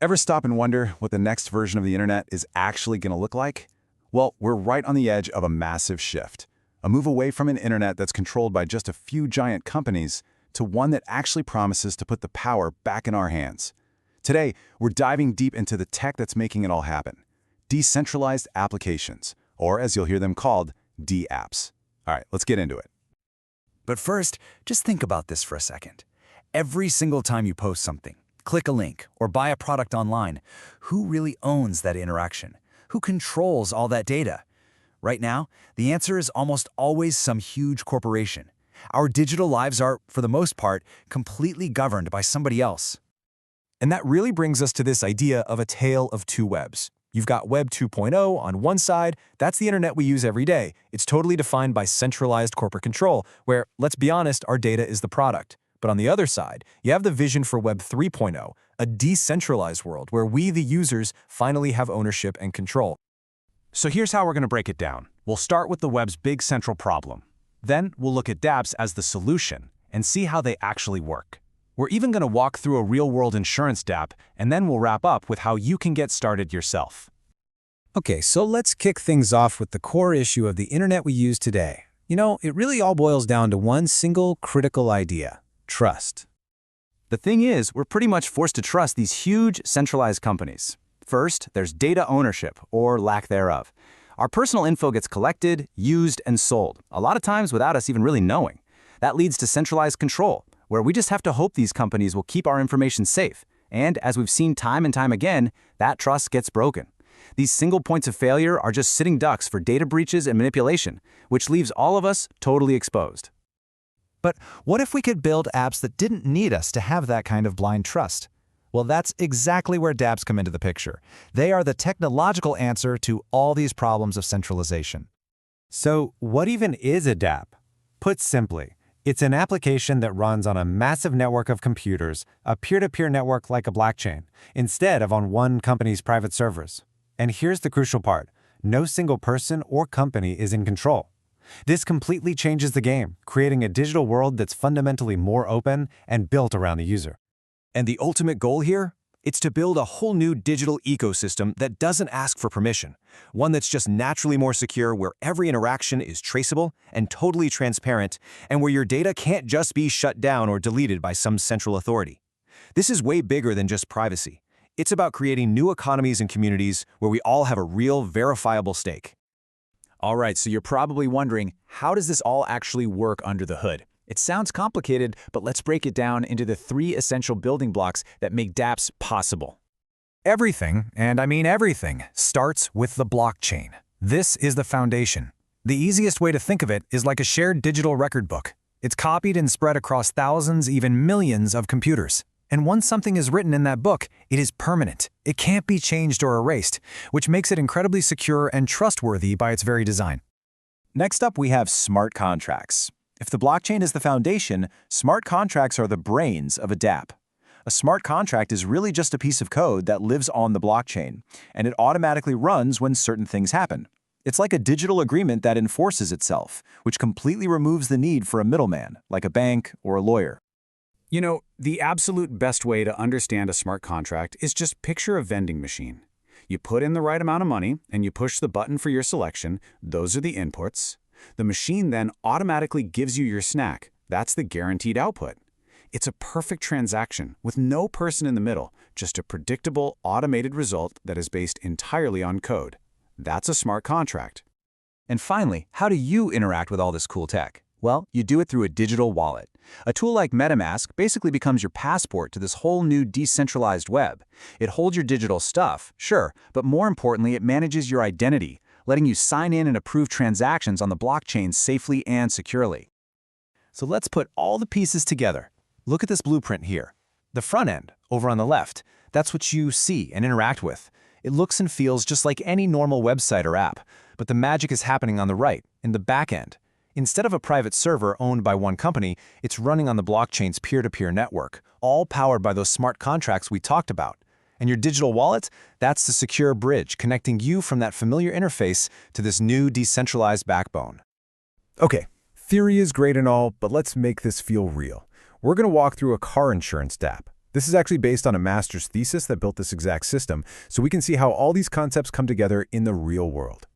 Ever stop and wonder what the next version of the internet is actually going to look like? Well, we're right on the edge of a massive shift. A move away from an internet that's controlled by just a few giant companies to one that actually promises to put the power back in our hands. Today, we're diving deep into the tech that's making it all happen. Decentralized applications, or as you'll hear them called, dApps. All right, let's get into it. But first, just think about this for a second. Every single time you post something, click a link, or buy a product online, who really owns that interaction? Who controls all that data? Right now, the answer is almost always some huge corporation. Our digital lives are, for the most part, completely governed by somebody else. And that really brings us to this idea of a tale of two webs. You've got Web 2.0 on one side, that's the internet we use every day. It's totally defined by centralized corporate control, where, let's be honest, our data is the product. But on the other side, you have the vision for Web 3.0, a decentralized world where we, the users, finally have ownership and control. So here's how we're going to break it down. We'll start with the web's big central problem. Then we'll look at dApps as the solution and see how they actually work. We're even going to walk through a real-world insurance dApp, and then we'll wrap up with how you can get started yourself. Okay, so let's kick things off with the core issue of the internet we use today. You know, it really all boils down to one single critical idea: trust. The thing is, we're pretty much forced to trust these huge, centralized companies. First, there's data ownership, or lack thereof. Our personal info gets collected, used, and sold, a lot of times without us even really knowing. That leads to centralized control, where we just have to hope these companies will keep our information safe. And as we've seen time and time again, that trust gets broken. These single points of failure are just sitting ducks for data breaches and manipulation, which leaves all of us totally exposed. But what if we could build apps that didn't need us to have that kind of blind trust? Well, that's exactly where dApps come into the picture. They are the technological answer to all these problems of centralization. So what even is a dApp? Put simply, it's an application that runs on a massive network of computers, a peer-to-peer network like a blockchain, instead of on one company's private servers. And here's the crucial part: no single person or company is in control. This completely changes the game, creating a digital world that's fundamentally more open and built around the user. And the ultimate goal here? It's to build a whole new digital ecosystem that doesn't ask for permission. One that's just naturally more secure, where every interaction is traceable and totally transparent, and where your data can't just be shut down or deleted by some central authority. This is way bigger than just privacy. It's about creating new economies and communities where we all have a real, verifiable stake. All right, so you're probably wondering, how does this all actually work under the hood? It sounds complicated, but let's break it down into the three essential building blocks that make dApps possible. Everything, and I mean everything, starts with the blockchain. This is the foundation. The easiest way to think of it is like a shared digital record book. It's copied and spread across thousands, even millions of computers. And once something is written in that book, it is permanent. It can't be changed or erased, which makes it incredibly secure and trustworthy by its very design. Next up, we have smart contracts. If the blockchain is the foundation, smart contracts are the brains of a dApp. A smart contract is really just a piece of code that lives on the blockchain, and it automatically runs when certain things happen. It's like a digital agreement that enforces itself, which completely removes the need for a middleman, like a bank or a lawyer. You know, the absolute best way to understand a smart contract is just picture a vending machine. You put in the right amount of money, and you push the button for your selection. Those are the inputs. The machine then automatically gives you your snack. That's the guaranteed output. It's a perfect transaction with no person in the middle, just a predictable, automated result that is based entirely on code. That's a smart contract. And finally, how do you interact with all this cool tech? Well, you do it through a digital wallet. A tool like MetaMask basically becomes your passport to this whole new decentralized web. It holds your digital stuff, sure, but more importantly, it manages your identity, letting you sign in and approve transactions on the blockchain safely and securely. So let's put all the pieces together. Look at this blueprint here. The front end, over on the left, that's what you see and interact with. It looks and feels just like any normal website or app, but the magic is happening on the right, in the back end. Instead of a private server owned by one company, it's running on the blockchain's peer-to-peer network, all powered by those smart contracts we talked about. And your digital wallet, that's the secure bridge connecting you from that familiar interface to this new decentralized backbone. Okay, theory is great and all, but let's make this feel real. We're going to walk through a car insurance dApp. This is actually based on a master's thesis that built this exact system, so we can see how all these concepts come together in the real world.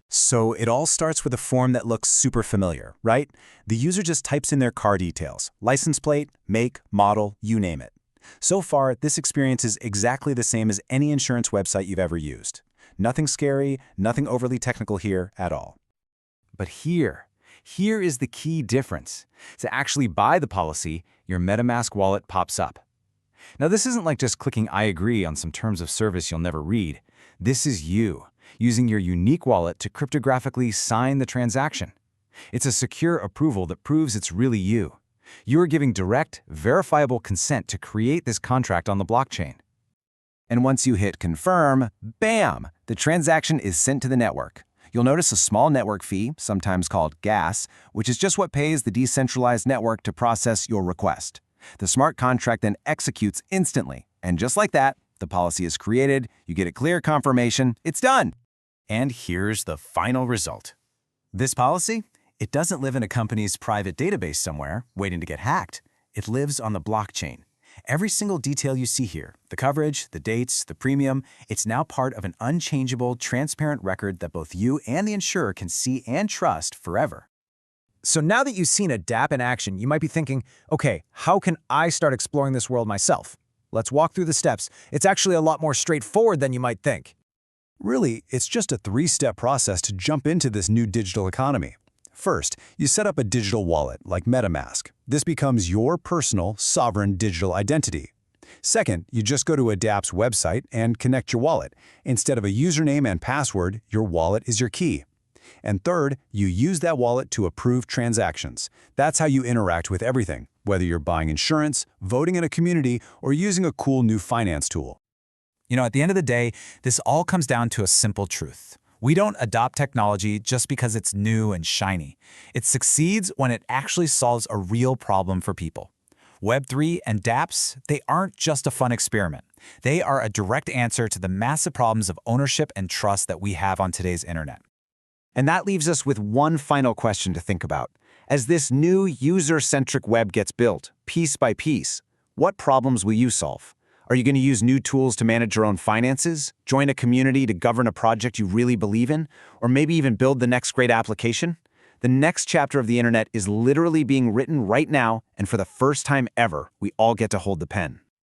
So it all starts with a form that looks super familiar, right? The user just types in their car details, license plate, make, model, you name it. So far, this experience is exactly the same as any insurance website you've ever used. Nothing scary, nothing overly technical here at all. But here is the key difference. To actually buy the policy, your MetaMask wallet pops up. Now, this isn't like just clicking I agree on some terms of service you'll never read. This is you, using your unique wallet to cryptographically sign the transaction. It's a secure approval that proves it's really you. You are giving direct, verifiable consent to create this contract on the blockchain. And once you hit confirm, bam, the transaction is sent to the network. You'll notice a small network fee, sometimes called gas, which is just what pays the decentralized network to process your request. The smart contract then executes instantly, and just like that, the policy is created, you get a clear confirmation, it's done. And here's the final result. This policy, it doesn't live in a company's private database somewhere, waiting to get hacked. It lives on the blockchain. Every single detail you see here, the coverage, the dates, the premium, it's now part of an unchangeable, transparent record that both you and the insurer can see and trust forever. So now that you've seen a dApp in action, you might be thinking, okay, how can I start exploring this world myself? Let's walk through the steps. It's actually a lot more straightforward than you might think. Really, it's just a 3-step process to jump into this new digital economy. First, you set up a digital wallet like MetaMask. This becomes your personal, sovereign digital identity. Second, you just go to a dApp's website and connect your wallet. Instead of a username and password, your wallet is your key. And third, you use that wallet to approve transactions. That's how you interact with everything, whether you're buying insurance, voting in a community, or using a cool new finance tool. You know, at the end of the day, this all comes down to a simple truth. We don't adopt technology just because it's new and shiny. It succeeds when it actually solves a real problem for people. Web3 and dApps, they aren't just a fun experiment. They are a direct answer to the massive problems of ownership and trust that we have on today's internet. And that leaves us with one final question to think about. As this new user-centric web gets built, piece by piece, what problems will you solve? Are you going to use new tools to manage your own finances, join a community to govern a project you really believe in, or maybe even build the next great application? The next chapter of the internet is literally being written right now, and for the first time ever, we all get to hold the pen.